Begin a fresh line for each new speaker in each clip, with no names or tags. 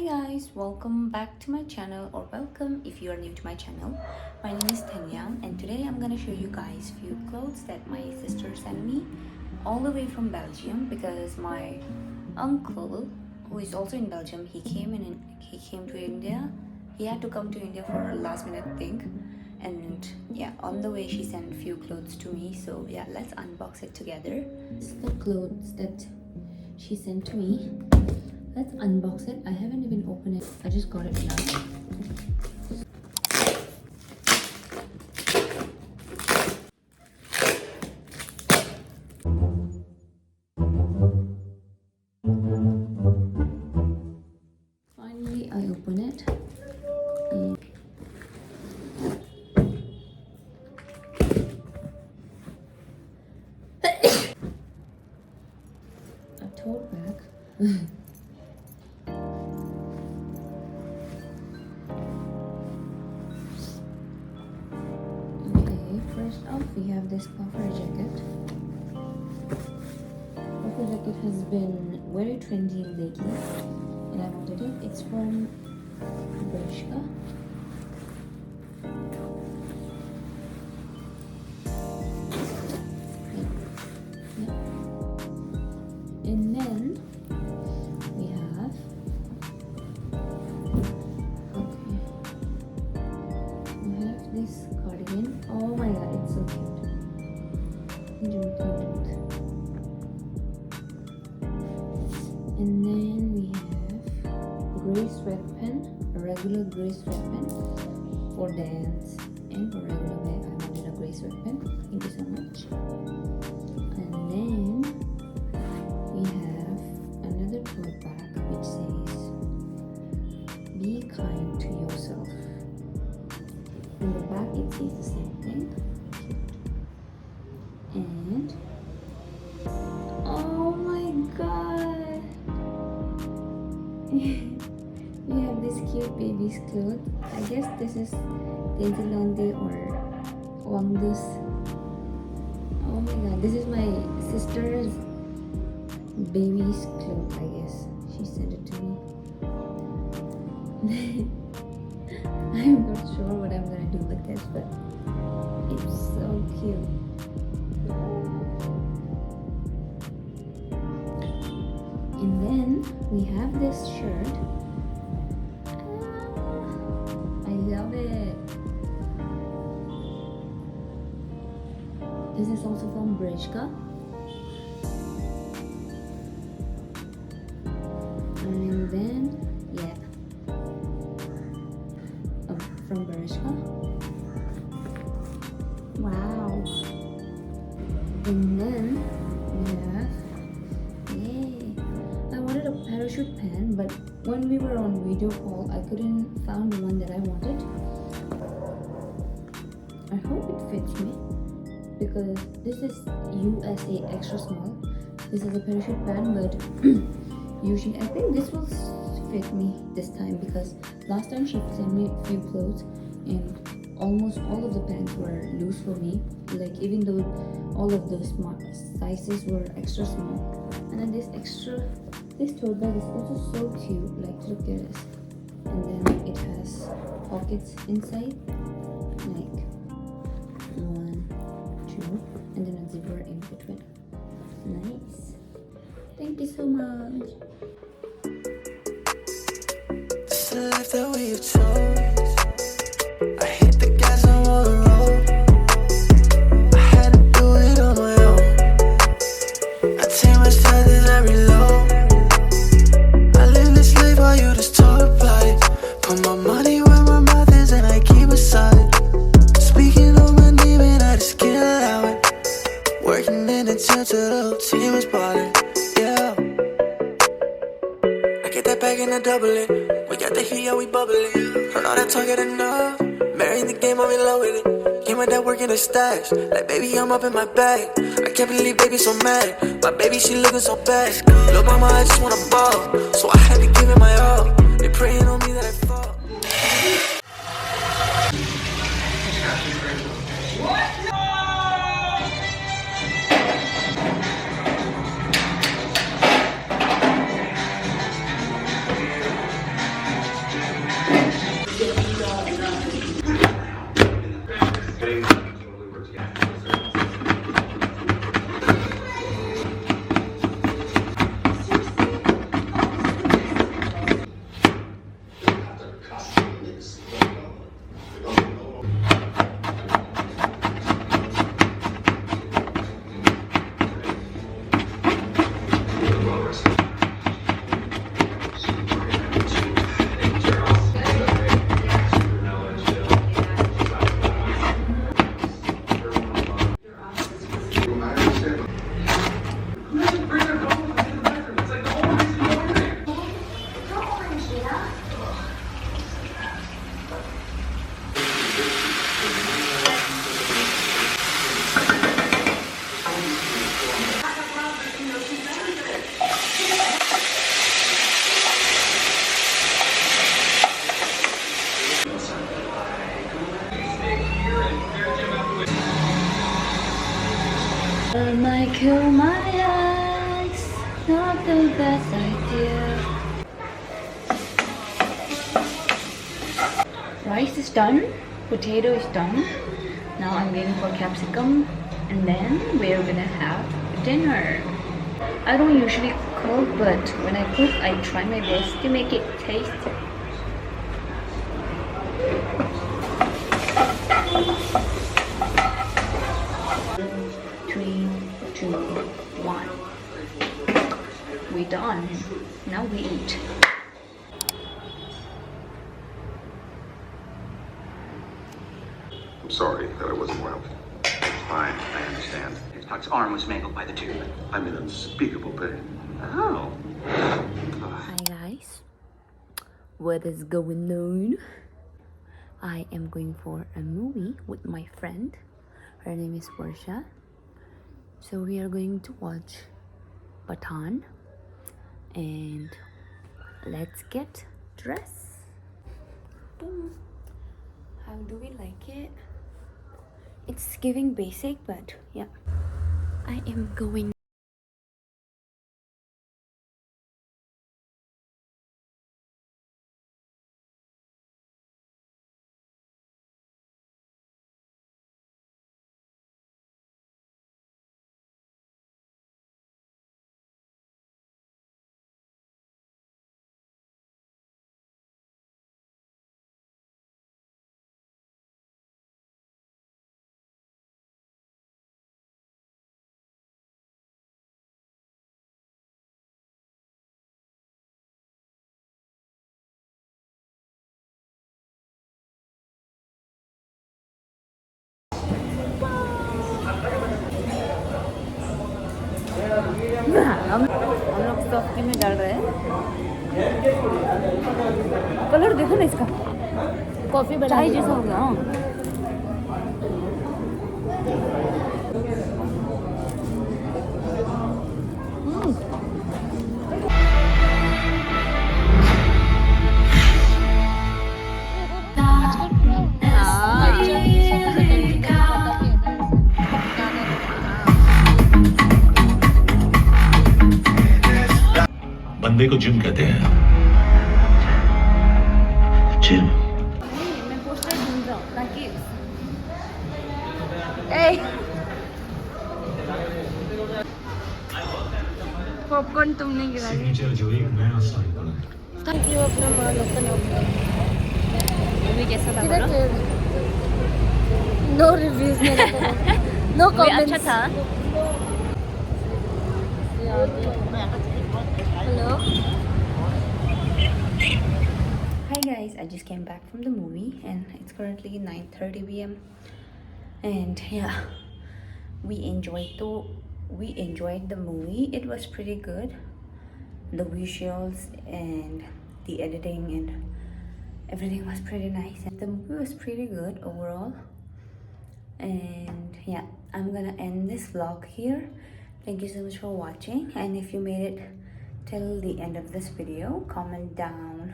guys, welcome back to my channel, or welcome if you are new to my channel. My name is Tanya and today I'm gonna show you guys few clothes that my sister sent me all the way from Belgium, because my uncle, who is also in Belgium, he came to India. He had to come to India for a last minute thing, and yeah, on the way she sent a few clothes to me. So yeah, let's unbox it together. This is the clothes that she sent to me. Let's unbox it. I haven't even opened it. I just got it now. Finally, I open it. A tote bag. First off, we have this puffer jacket. Puffer jacket has been very trendy lately, and I wanted it. It's from Bershka. And then we have this cardigan. Oh my god, it's so cute. And then we have gray sweatpant, a regular gray sweatpant for dance and for regular wear. I wanted a gray sweatpant. Thank you so much. And then we have another tote bag which says, "Be kind to yourself." In the back it says the same thing. And oh my god, we have this cute baby's clothes. I guess this is Tensilonde or Wangdus. Oh my god, this is my sister's baby's clothes. I guess she sent it to me. I'm not sure what I'm gonna do with this, but it's so cute. And then we have this shirt. I love it. This is also from Bershka. And then yeah, from Bershka. Wow. And then we have, I wanted a parachute pant, but when we were on video call, I couldn't find the one that I wanted. I hope it fits me, because this is USA extra small. This is a parachute pant, but usually I think this will fit me this time, because last time she sent me a few clothes and almost all of the pants were loose for me, like even though all of the sizes were extra small. And then this tote bag is also so cute. Like, look at this. And then it has pockets inside, like 1, 2, and then a zipper in between. Nice. Thank you so much.
The life that we have chose. I hit the gas on the road. I had to do it on my own. I take my time as I reload. I live this life while you just talk about it. Put my money where my mouth is and I keep it solid. Speaking on my name and I just can't allow it. Working in the gym till the whole team is balling. Yeah, I get that bag and I double it. We got the heat, yeah, we bubbling. Heard all that talk at enough. Marrying the game, I'm in love with it. Came with that work in the stash. Like, baby, I'm up in my bag. I can't believe baby so mad. My baby, she looking so bad. Lil' mama, I just wanna ball. So I had to give it my all. They praying on me that I fall.
Rice is done, potato is done. Now I'm waiting for capsicum, and then we're gonna have dinner. I don't usually cook, but when I cook, I try my best to make it tasty. Three, two, one. We done. Now we eat.
I'm sorry that I wasn't well.
Fine, I understand. Tuck's arm was mangled by the tube.
I'm in unspeakable pain.
Oh.
Hi guys, what is going on? I am going for a movie with my friend. Her name is Portia. So we are going to watch Pathaan, and let's get dressed. How do we like it? It's giving basic, but yeah. I am going. हम लोग softy में डाल रहे हैं. Colour देखो ना इसका, coffee चाय जैसा हो गया.
बंदे को जिम कहते हैं. जिम.
मैं पोस्टर ढूंढ रहा हूँ ताकि पॉपकॉर्न तुमने गिराया.
सिग्नेचर जो एक नया स्टाइल बना है.
Thank you. अपना मान अपना मूवी कैसा था बोलो.
नो रिव्यूज मेरे तरफ, नो कमेंट्स.
अच्छा था.
Hello.
Hi guys, I just came back from the movie and it's currently 9:30 p.m. and yeah, we enjoyed the movie. It was pretty good. The visuals and the editing and everything was pretty nice. The movie was pretty good overall. And yeah, I'm gonna end this vlog here. Thank you so much for watching, and if you made it till the end of this video, comment down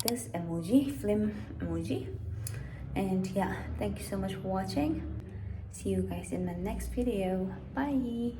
this emoji, film emoji. And yeah, thank you so much for watching. See you guys in my next video. Bye.